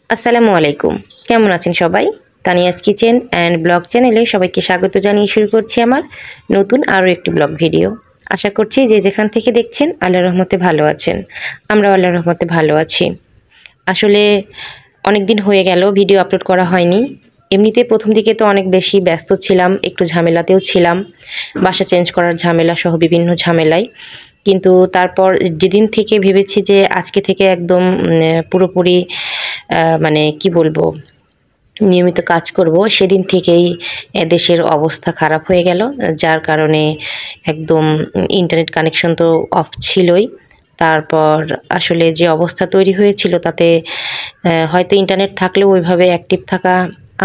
আসসালামু আলাইকুম। কেমন আছেন সবাই? তানিয়াজ কিচেন অ্যান্ড ব্লগ চ্যানেলে সবাইকে স্বাগত জানিয়ে শুরু করছি আমার নতুন আরও একটি ব্লগ ভিডিও। আশা করছি যে যেখান থেকে দেখছেন আল্লাহর রহমতে ভালো আছেন। আমরাও আল্লাহর রহমতে ভালো আছি। আসলে অনেক দিন হয়ে গেল ভিডিও আপলোড করা হয়নি। এমনিতে প্রথম দিকে তো অনেক বেশি ব্যস্ত ছিলাম, একটু ঝামেলাতেও ছিলাম। বাসা চেঞ্জ করার ঝামেলা সহ বিভিন্ন ঝামেলায়। কিন্তু তারপর যেদিন থেকে ভেবেছি যে আজকে থেকে একদম পুরোপুরি মানে কি বলবো, নিয়মিত কাজ করব, সেদিন থেকেই দেশের অবস্থা খারাপ হয়ে গেল। যার কারণে একদম ইন্টারনেট কানেকশন তো অফ ছিলই। তারপর আসলে যে অবস্থা তৈরি হয়েছিল তাতে হয়তো ইন্টারনেট থাকলেও ওইভাবে অ্যাক্টিভ থাকা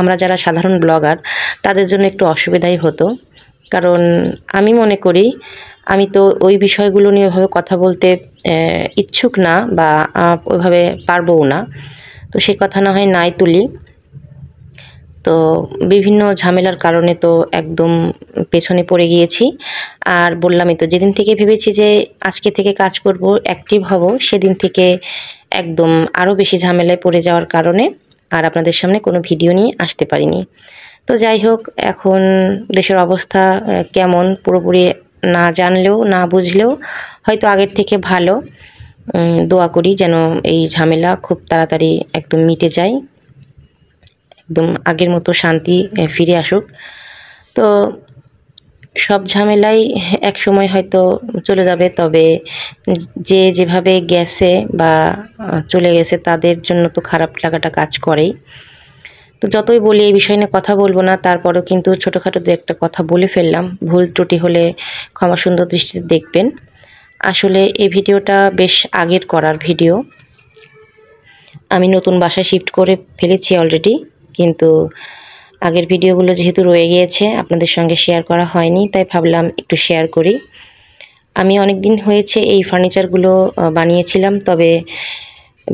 আমরা যারা সাধারণ ব্লগার তাদের জন্য একটু অসুবিধাই হতো। কারণ আমি মনে করি আমি তো ওই বিষয়গুলো নিয়ে ওইভাবে কথা বলতে ইচ্ছুক না, বা ওইভাবে পারবও না। তো সে কথা না হয় নাই তুলি। তো বিভিন্ন ঝামেলার কারণে তো একদম পেছনে পড়ে গিয়েছি। আর বললামই তো, যেদিন থেকে ভেবেছি যে আজকে থেকে কাজ করব, অ্যাক্টিভ হব, সেদিন থেকে একদম আরও বেশি ঝামেলায় পড়ে যাওয়ার কারণে আর আপনাদের সামনে কোনো ভিডিও নিয়ে আসতে পারিনি। তো যাই হোক, এখন দেশের অবস্থা কেমন পুরোপুরি না জানলেও না বুঝলেও হয়তো আগের থেকে ভালো। দোয়া করি যেন এই ঝামেলা খুব তাড়াতাড়ি একদম মিটে যায়, একদম আগের মতো শান্তি ফিরে আসুক। তো সব ঝামেলাই এক সময় হয়তো চলে যাবে, তবে যে যেভাবে গেছে বা চলে গেছে তাদের জন্য তো খারাপ লাগাটা কাজ করেই। তো যতই বলি এই বিষয় নিয়ে কথা বলবো না, তারপরও কিন্তু ছোটোখাটো দু একটা কথা বলে ফেললাম। ভুল ত্রুটি হলে ক্ষমা সুন্দর দৃষ্টিতে দেখবেন। আসলে এই ভিডিওটা বেশ আগের করার ভিডিও। আমি নতুন বাসায় শিফট করে ফেলেছি অলরেডি, কিন্তু আগের ভিডিওগুলো যেহেতু রয়ে গিয়েছে আপনাদের সঙ্গে শেয়ার করা হয়নি, তাই ভাবলাম একটু শেয়ার করি। আমি অনেক দিন হয়েছে এই ফার্নিচারগুলো বানিয়েছিলাম, তবে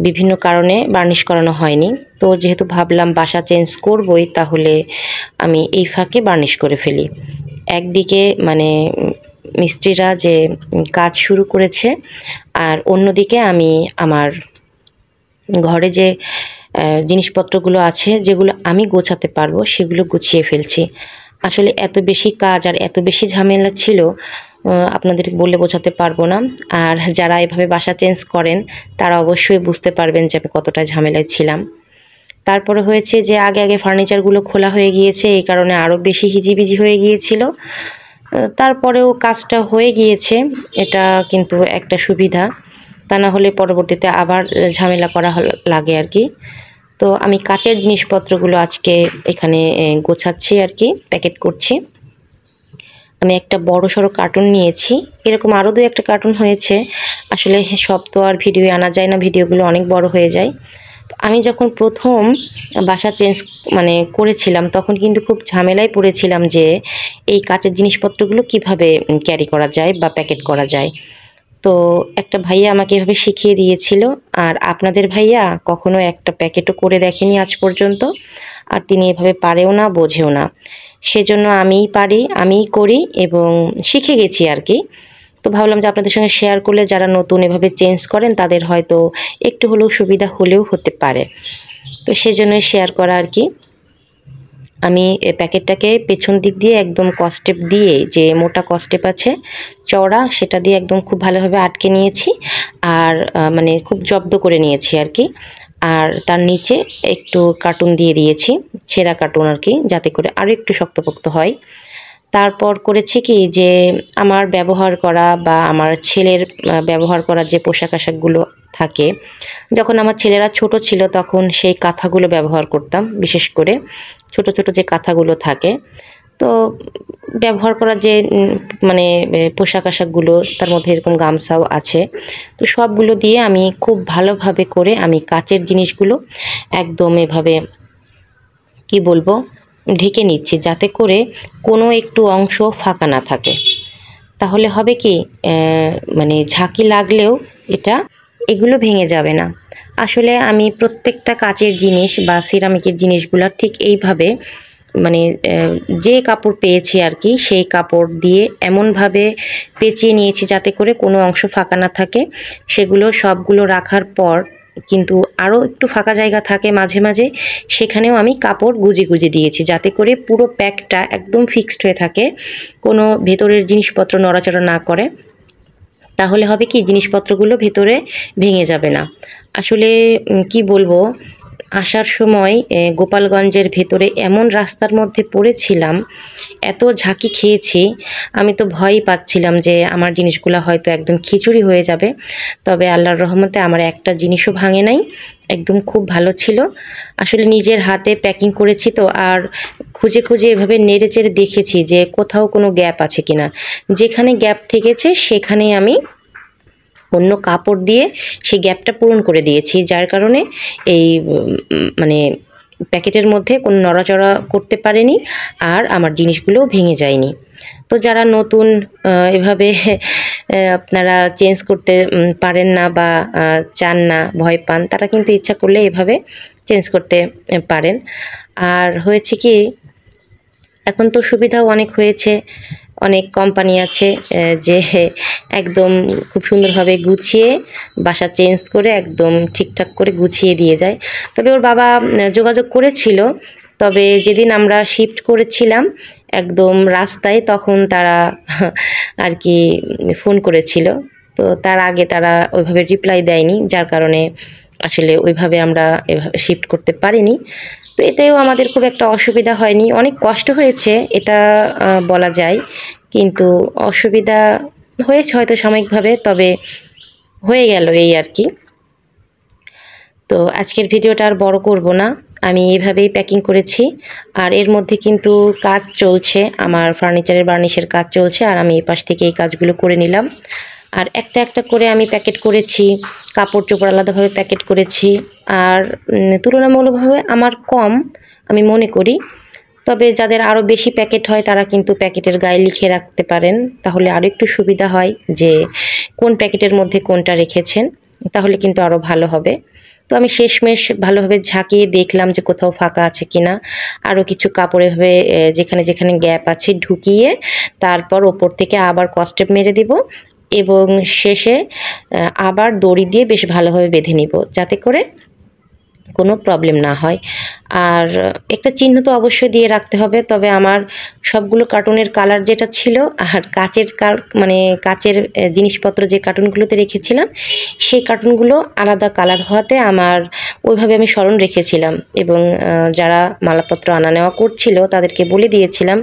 বিভিন্ন কারণে বার্নিশ করানো হয়নি। তো যেহেতু ভাবলাম বাসা চেঞ্জ করবই, তাহলে আমি এই ফাঁকে বার্নিশ করে ফেলি। একদিকে মানে মিস্ত্রিরা যে কাজ শুরু করেছে, আর অন্যদিকে আমি আমার ঘরে যে জিনিসপত্রগুলো আছে যেগুলো আমি গোছাতে পারবো সেগুলো গুছিয়ে ফেলছি। আসলে এত বেশি কাজ আর এত বেশি ঝামেলা ছিল, আপনাদের বলে বোঝাতে পারবো না। আর যারা এভাবে বাসা চেঞ্জ করেন তারা অবশ্যই বুঝতে পারবেন যে আমি কতটা ঝামেলায় ছিলাম। তারপরে হয়েছে যে আগে আগে ফার্নিচারগুলো খোলা হয়ে গিয়েছে, এই কারণে আরও বেশি হিজিবিজি হয়ে গিয়েছিল। তারপরেও কাজটা হয়ে গিয়েছে, এটা কিন্তু একটা সুবিধা। তা না হলে পরবর্তীতে আবার ঝামেলা করা লাগে আর কি। তো আমি কাচের জিনিসপত্রগুলো আজকে এখানে গোছাচ্ছি আর কি, প্যাকেট করছি। আমি একটা বড় সড়ো কার্টুন নিয়েছি, এরকম আরও দু একটা কার্টুন হয়েছে। আসলে সব তো আর ভিডিও আনা যায় না, ভিডিওগুলো অনেক বড় হয়ে যায়। আমি যখন প্রথম বাসা চেঞ্জ করেছিলাম, তখন কিন্তু খুব ঝামেলায় পড়েছিলাম যে এই কাচের জিনিসপত্রগুলো কিভাবে ক্যারি করা যায় বা প্যাকেট করা যায়। তো একটা ভাইয়া আমাকে এভাবে শিখিয়ে দিয়েছিল। আর আপনাদের ভাইয়া কখনো একটা প্যাকেটও করে দেখেনি আজ পর্যন্ত, আর তিনি এভাবে পারেও না, বোঝেও না। সেজন্য আমিই পারি, আমিই করি এবং শিখে গেছি আর কি। তো ভাবলাম যে আপনাদের সঙ্গে শেয়ার করলে যারা নতুন এভাবে চেঞ্জ করেন তাদের হয়তো একটু হলেও সুবিধা হলেও হতে পারে। তো সেজন্যই শেয়ার করা আর কি। আমি প্যাকেটটাকে পেছন দিক দিয়ে একদম কস্টেপ দিয়ে, যে মোটা কস্টেপ আছে চওড়া, সেটা দিয়ে একদম খুব ভালোভাবে আটকে নিয়েছি। আর খুব জব্দ করে নিয়েছি আর কি। আর তার নিচে একটু কার্টুন দিয়ে দিয়েছি, ছেঁড়া কার্টুন আর কি, যাতে করে আরও একটু শক্তপোক্ত হয়। তারপর করেছি কি, যে আমার ব্যবহার করা বা আমার ছেলের ব্যবহার করা যে পোশাক আশাকগুলো থাকে, যখন আমার ছেলেরা ছোট ছিল তখন সেই কাঁথাগুলো ব্যবহার করতাম, বিশেষ করে ছোট ছোট যে কাঁথাগুলো থাকে। তো ব্যবহার করা যে পোশাক আশাকগুলো, তার মধ্যে এরকম গামছাও আছে। তো সবগুলো দিয়ে আমি খুব ভালোভাবে করে আমি কাচের জিনিসগুলো একদম এভাবে কি বলবো ঢেকে নিচ্ছি, যাতে করে কোনো একটু অংশ ফাঁকা না থাকে। তাহলে হবে কি, ঝাঁকি লাগলেও এগুলো ভেঙে যাবে না। আসলে আমি প্রত্যেকটা কাচের জিনিস বা সিরামিকের জিনিসগুলো ঠিক এইভাবে যে কাপড় পেয়েছি আর কি, সেই কাপড় দিয়ে এমনভাবে পেঁচিয়ে নিয়েছি যাতে করে কোনো অংশ ফাঁকা না থাকে। সেগুলো সবগুলো রাখার পর কিন্তু আরও একটু ফাঁকা জায়গা থাকে মাঝে মাঝে, সেখানেও আমি কাপড় গুজে গুজে দিয়েছি, যাতে করে পুরো প্যাকটা একদম ফিক্সড হয়ে থাকে, কোনো ভেতরের জিনিসপত্র নড়াচড়া না করে। তাহলে হবে কি, জিনিসপত্রগুলো ভেতরে ভেঙে যাবে না। আসলে কি বলবো, আসার সময় গোপালগঞ্জের ভেতরে এমন রাস্তার মধ্যে পড়েছিলাম, এত ঝাঁকি খেয়েছি, আমি তো ভয়ই পাচ্ছিলাম যে আমার জিনিসগুলো হয়তো একদম খিচুড়ি হয়ে যাবে। তবে আল্লাহর রহমতে আমার একটা জিনিসও ভাঙে নাই, একদম খুব ভালো ছিল। আসলে নিজের হাতে প্যাকিং করেছি তো, আর খুঁজে খুঁজে এভাবে নেড়ে চেড়ে দেখেছি যে কোথাও কোনো গ্যাপ আছে কিনা। যেখানে গ্যাপ থেকেছে সেখানেই আমি অন্য কাপড় দিয়ে সেই গ্যাপটা পূরণ করে দিয়েছি, যার কারণে এই মানে প্যাকেটের মধ্যে কোনো নড়াচড়া করতে পারেনি, আর আমার জিনিসগুলোও ভেঙে যায়নি। তো যারা নতুন এভাবে আপনারা চেঞ্জ করতে পারেন না বা চান না, ভয় পান, তারা কিন্তু ইচ্ছা করলে এভাবে চেঞ্জ করতে পারেন। আর হয়েছে কি, এখন তো সুবিধাও অনেক হয়েছে, অনেক কোম্পানি আছে যে একদম খুব সুন্দরভাবে গুছিয়ে বাসা চেঞ্জ করে একদম ঠিকঠাক করে গুছিয়ে দিয়ে যায়। তবে ওর বাবা যোগাযোগ করেছিল, তবে যেদিন আমরা শিফট করেছিলাম একদম রাস্তায়, তখন তারা আর কি ফোন করেছিল। তো তার আগে তারা ওইভাবে রিপ্লাই দেয়নি, যার কারণে আসলে ওইভাবে আমরা শিফট করতে পারিনি। তো এতেও আমাদের খুব একটা অসুবিধা হয়নি, অনেক কষ্ট হয়েছে এটা বলা যায়, কিন্তু অসুবিধা হয়েছে হয়তো সাময়িকভাবে, তবে হয়ে গেল এই আর কি। তো আজকের ভিডিওটা আর বড় করব না, আমি এভাবেই প্যাকিং করেছি। আর এর মধ্যে কিন্তু কাজ চলছে, আমার ফার্নিচারের বার্নিশের কাজ চলছে, আর আমি এই পাশ থেকে এই কাজগুলো করে নিলাম। আর একটা একটা করে আমি প্যাকেট করেছি, কাপড় চোপড় আলাদাভাবে প্যাকেট করেছি। আর তুলনামূলকভাবে আমার কম আমি মনে করি, তবে যাদের আরও বেশি প্যাকেট হয় তারা কিন্তু প্যাকেটের গায়ে লিখে রাখতে পারেন, তাহলে আরও একটু সুবিধা হয় যে কোন প্যাকেটের মধ্যে কোনটা রেখেছেন, তাহলে কিন্তু আরও ভালো হবে। তো আমি শেষমেশ ভালোভাবে ঝাঁকিয়ে দেখলাম যে কোথাও ফাঁকা আছে কিনা, আরও কিছু কাপড়ে ভাবে যেখানে যেখানে গ্যাপ আছে ঢুকিয়ে তারপর ওপর থেকে আবার কস্টেপ মেরে দিব, এবং শেষে আবার দড়ি দিয়ে বেশ ভালোভাবে বেঁধে নিব, যাতে করে কোনো প্রবলেম না হয়। আর একটা চিহ্ন তো অবশ্যই দিয়ে রাখতে হবে, তবে আমার সবগুলো কার্টুনের কালার যেটা ছিল, আর কাচের মানে কাচের জিনিসপত্র যে কার্টুনগুলোতে রেখেছিলাম সেই কার্টুনগুলো আলাদা কালার হওয়াতে আমার ওইভাবে আমি স্মরণ রেখেছিলাম, এবং যারা মালাপত্র আনা নেওয়া করছিল তাদেরকে বলে দিয়েছিলাম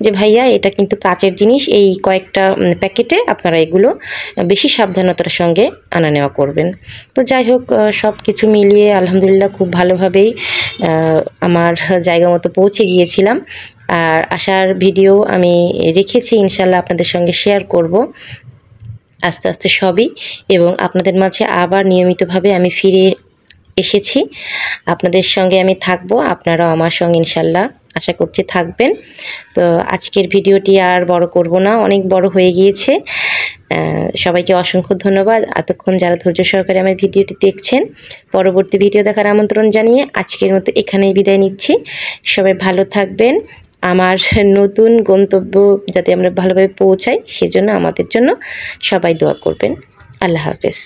যে ভাইয়া এটা কিন্তু কাচের জিনিস, এই কয়েকটা প্যাকেটে আপনারা এগুলো বেশি সাবধানতার সঙ্গে আনা নেওয়া করবেন। তো যাই হোক, সব কিছু মিলিয়ে আলহামদুলিল্লাহ খুব ভালোভাবেই আমার জায়গা মতো পৌঁছে গিয়েছিলাম। আর আসার ভিডিও আমি রেখেছি, ইনশাল্লাহ আপনাদের সঙ্গে শেয়ার করব আস্তে আস্তে সবই, এবং আপনাদের মাঝে আবার নিয়মিতভাবে আমি ফিরে এসেছি। আপনাদের সঙ্গে আমি থাকব, আপনারাও আমার সঙ্গে ইনশাল্লাহ আশা করছি থাকবেন। তো আজকের ভিডিওটি আর বড় করব না, অনেক বড় হয়ে গিয়েছে। সবাইকে অসংখ্য ধন্যবাদ এতক্ষণ যারা ধৈর্য সহকারে আমার ভিডিওটি দেখছেন। পরবর্তী ভিডিও দেখার আমন্ত্রণ জানিয়ে আজকের মতো এখানেই বিদায় নিচ্ছি। সবাই ভালো থাকবেন, আমার নতুন গন্তব্য যাতে আমরা ভালোভাবে পৌঁছাই সেজন্য আমাদের জন্য সবাই দোয়া করবেন। আল্লাহ হাফেজ।